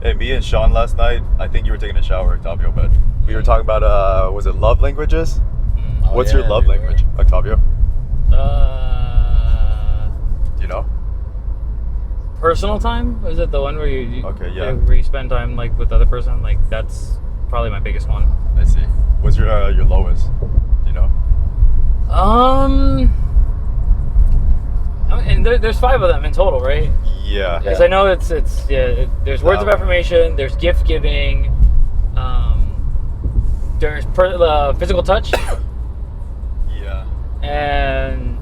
Hey, me and Shawn last night, I think you were taking a shower, Octavio, but we were talking about, was it love languages? What's your love language, Octavio? Do you know? Personal time? Is it the one where you Okay, yeah. where you spend time like with the other person? Like that's probably my biggest one. I see. What's your lowest? Do you know? And there's 5 of them in total, right? Yeah. Because I know there's words of affirmation, there's gift giving, there's physical touch, Yeah. and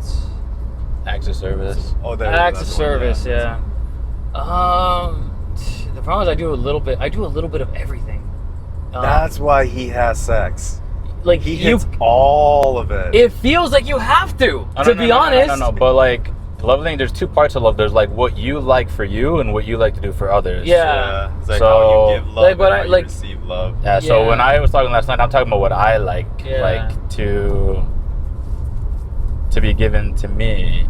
Acts of service. Oh, acts of service. Yeah. The problem is I do a little bit of everything. That's why he has sex. Like He hits all of it. it feels like you have to be honest. No, but like love language, there's 2 parts of love. There's like what you like for you and what you like to do for others. Yeah. It's like So- how you give love Like, but and I- how you like- receive love. Yeah, so Yeah. when I was talking last night, I'm talking about what I like, Yeah. like to be given to me.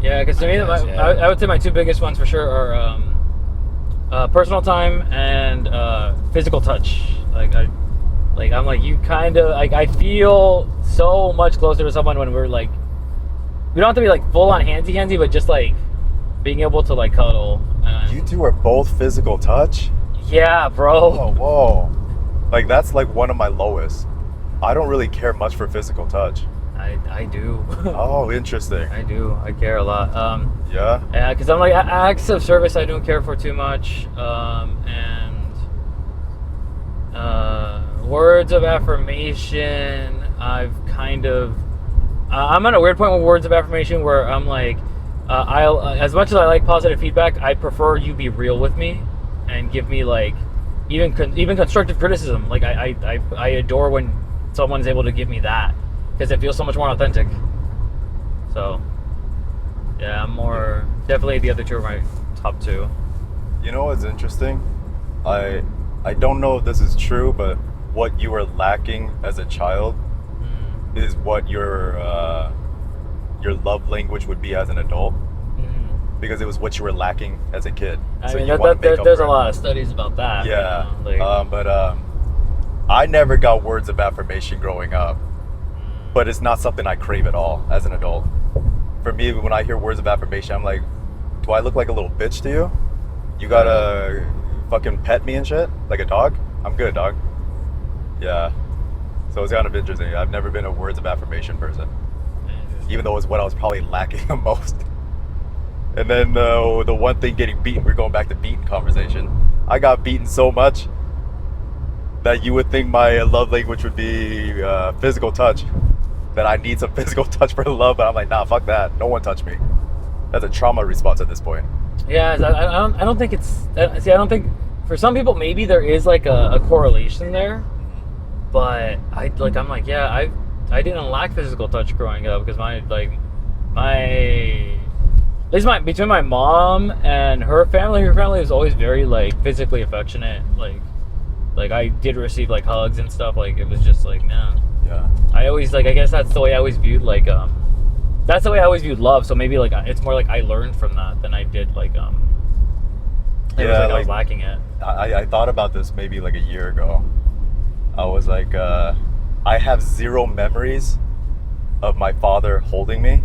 Yeah, because to me, I would say my 2 biggest ones for sure are personal time and physical touch. I'm like you kind of like I feel so much closer to someone when we're like we don't have to be like full on handsy, but just like being able to like cuddle. You two are both physical touch? Yeah, bro. Oh, whoa. Like, that's like one of my lowest. I don't really care much for physical touch. I do. Oh, interesting. I do. I care a lot. Yeah? Yeah, because I'm like acts of service I don't care for too much, and words of affirmation I've kind of I'm at a weird point with words of affirmation where I'm like I'll as much as I like positive feedback, I prefer you be real with me and give me like even constructive criticism. Like I adore when someone's able to give me that because it feels so much more authentic. So yeah, I'm more definitely the other 2 are my top 2. You know what's interesting? I don't know if this is true, but what you were lacking as a child is what your love language would be as an adult, because it was what you were lacking as a kid. I So mean, you want to make up there's for a it. lot of studies about that. Yeah, you know, like, but I never got words of affirmation growing up, but it's not something I crave at all as an adult. For me, when I hear words of affirmation, I'm like, do I look like a little bitch to you? You gotta fucking pet me and shit like a dog? I'm good, dog. Yeah. So it's kind of interesting. I've never been a words of affirmation person, even though it's what I was probably lacking the most. And then the one thing getting beaten, we're going back to beaten conversation. I got beaten so much that you would think my love language would be physical touch, that I need some physical touch for love, but I'm like, nah, fuck that. No one touch me. That's a trauma response at this point. yeah, I don't think it's. See, I don't think for some people maybe there is like a correlation there, but I'm like, yeah, I didn't lack physical touch growing up because between my mom and her family was always very like physically affectionate. Like I did receive like hugs and stuff. Like it was just like, man. Yeah. I always I guess that's the way I always viewed that's the way I always viewed love. So maybe like it's more like I learned from that than I did like I was lacking it. I thought about this maybe like a year ago. I was like, I have 0 memories of my father holding me,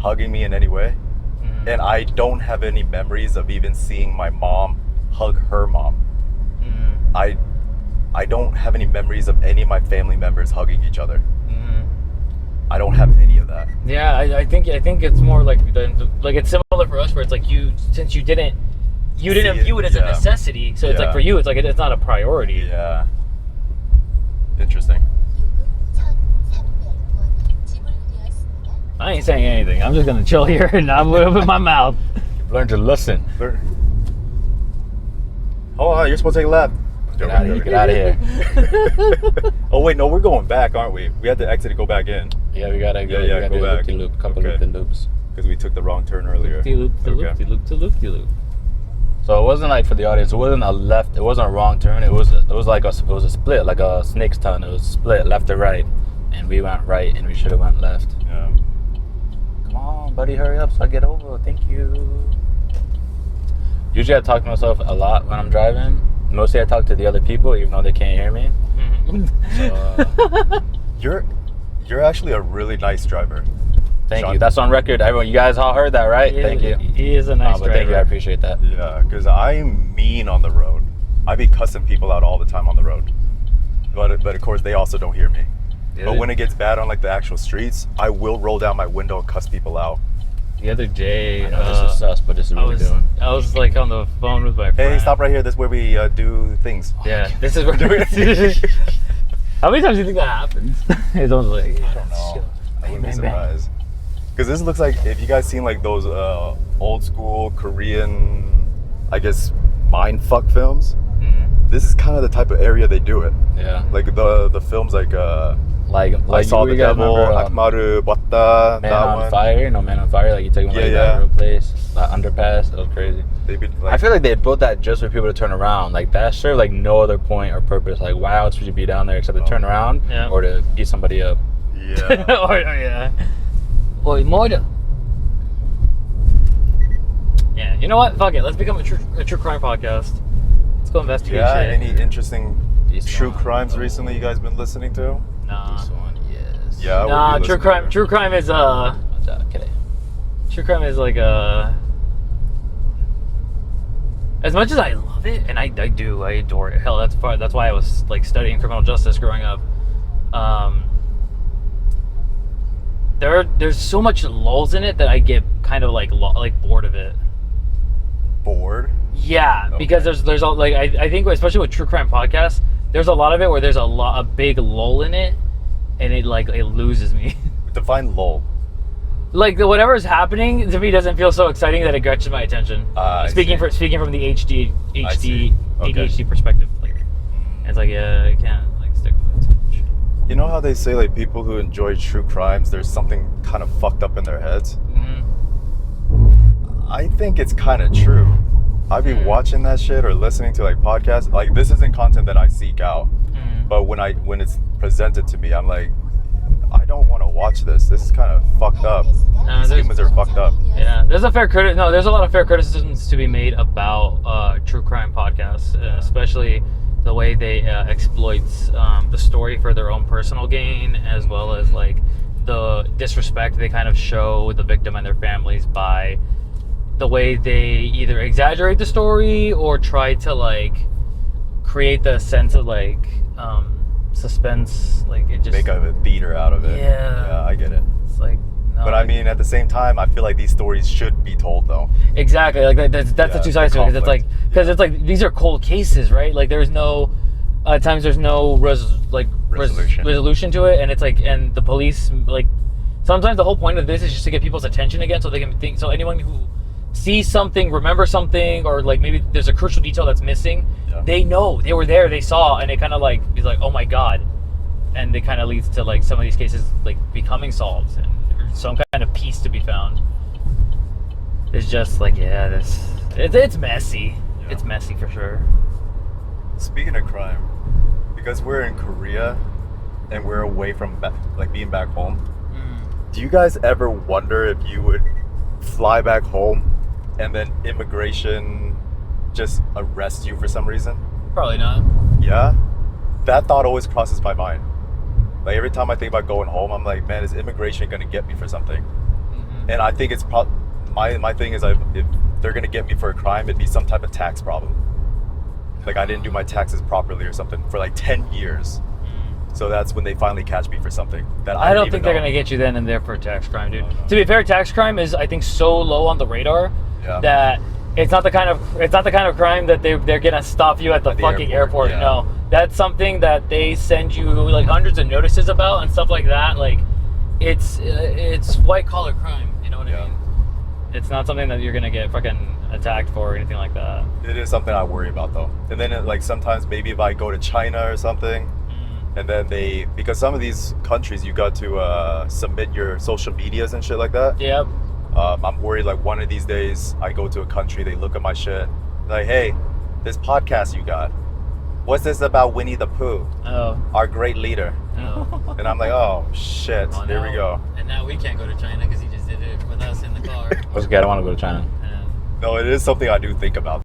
hugging me in any way. And I don't have any memories of even seeing my mom hug her mom. I don't have any memories of any of my family members hugging each other. I don't have any of that. Yeah, I think it's more like it's similar for us where it's like since you didn't view it as a necessity, so it's like for you it's like it's not a priority. Yeah. Interesting. I ain't saying anything. I'm just gonna chill here and I'm gonna open my mouth. Learn to listen. Oh, you're supposed to take a lap. Get out of here. Oh wait, no, we're going back, aren't we? We had to exit to go back in. Yeah, we gotta go. Yeah, go back. Loop, couple Okay. loops. Because we took the wrong turn earlier. Loop. So it wasn't like for the audience. It wasn't a left. It wasn't a wrong turn. It was like a split, like a snake's tongue. It was split left to right, and we went right, and we should have went left. Yeah. Come on, buddy, hurry up so I get over. Thank you. Usually I talk to myself a lot when I'm driving. Mostly I talk to the other people, even though they can't hear me. So, You're actually a really nice driver. thank Shawn. you. That's on record. Everyone, you guys all heard that, right? Thank you. He is a nice But driver. thank you. I appreciate that. Yeah, because I'm mean on the road. I be cussing people out all the time on the road. But of course, they also don't hear me. But when it gets bad on like the actual streets, I will roll down my window and cuss people out. The other day, I know this is sus, but this is really good. I was like on the phone with my friend. Hey, stop right here. This is where we do things. Yeah, this is where How many times do you think that happens? It's almost like, I don't know. I wouldn't be surprised. Because this looks like, if you guys seen like those old school Korean, I guess, mind fuck films, this is kind of the type of area they do it. Yeah. Like the films like I Saw the Devil, Akmaru, Batta, Man that on one. Fire, no Man on Fire, like you take them like that real place, that underpass, that was crazy. I feel like they built that just for people to turn around. Like that served like no other point or purpose. Like why else would you be down there except to turn around or to beat somebody up? Yeah. yeah. Oi, moida. Yeah, you know what? Fuck it. Let's become a true crime podcast. Let's go investigate Yeah, shit. any interesting true crimes recently you guys been listening to? Nah. This one, yes. Yeah. Nah, true crime is Okay. true crime is like as much as I love it, and I adore it. Hell, that's why I was like studying criminal justice growing up. There's so much lulls in it that I get kind of like bored of it. Bored? Yeah, because there's all like I think especially with true crime podcasts, there's a lot of it where there's a big lull in it, and it loses me. Define lull. Like whatever's happening to me doesn't feel so exciting that it catches my attention. Speaking from the ADHD perspective, like it's like I can't like stick with it too much. You know how they say like people who enjoy true crimes, there's something kind of fucked up in their heads? I think it's kind of true. I've been watching that shit or listening to like podcasts. Like this isn't content that I seek out, but when it's presented to me, I'm like, I don't want to watch this. This is kind of fucked up. These humans are fucked up. Yeah, there's a lot of fair criticisms to be made about true crime podcasts, especially the way they exploits the story for their own personal gain, as well as like the disrespect they kind of show the victim and their families by the way they either exaggerate the story or try to like create the sense of like suspense, like it just make a theater out of it. Yeah, I get it. It's like no, but I mean, at the same time, I feel like these stories should be told, though. Exactly, like that's the two sides to it. Because it's like these are cold cases, right? Like there's no at times there's no resolution to it, and it's like, and the police like sometimes the whole point of this is just to get people's attention again, so they can think. So anyone who sees something, remember something, or like maybe there's a crucial detail that's missing, they know, they were there, they saw, and it kind of like is like, oh my god, and it kind of leads to like some of these cases like becoming solved and some kind of peace to be found. It's just like it's messy. It's messy for sure. Speaking of crime, because we're in Korea and we're away from like being back home, do you guys ever wonder if you would fly back home and then immigration just arrest you for some reason? Probably not. Yeah? That thought always crosses my mind. Like every time I think about going home, I'm like, man, is immigration gonna get me for something? And I think it's my thing is, if they're gonna get me for a crime, it'd be some type of tax problem. Like I didn't do my taxes properly or something for like 10 years. So that's when they finally catch me for something that I don't think they're gonna get you then and there for a tax crime, dude. To be fair, tax crime is, I think, so low on the radar that it's not the kind of crime that they're gonna stop you at the fucking airport. Yeah. No, that's something that they send you like hundreds of notices about and stuff like that. Like it's white collar crime. You know what I mean? It's not something that you're gonna get fucking attacked for or anything like that. It is something I worry about though. And then like sometimes maybe if I go to China or something. And then because some of these countries you got to submit your social medias and shit like that. Yep. I'm worried like one of these days I go to a country, they look at my shit, like, hey, this podcast you got, what's this about Winnie the Pooh? Oh. Our great leader. Oh. And I'm like, oh shit, here we go. And now we can't go to China because he just did it with us in the car. What's good? I want to go to China. No, it is something I do think about.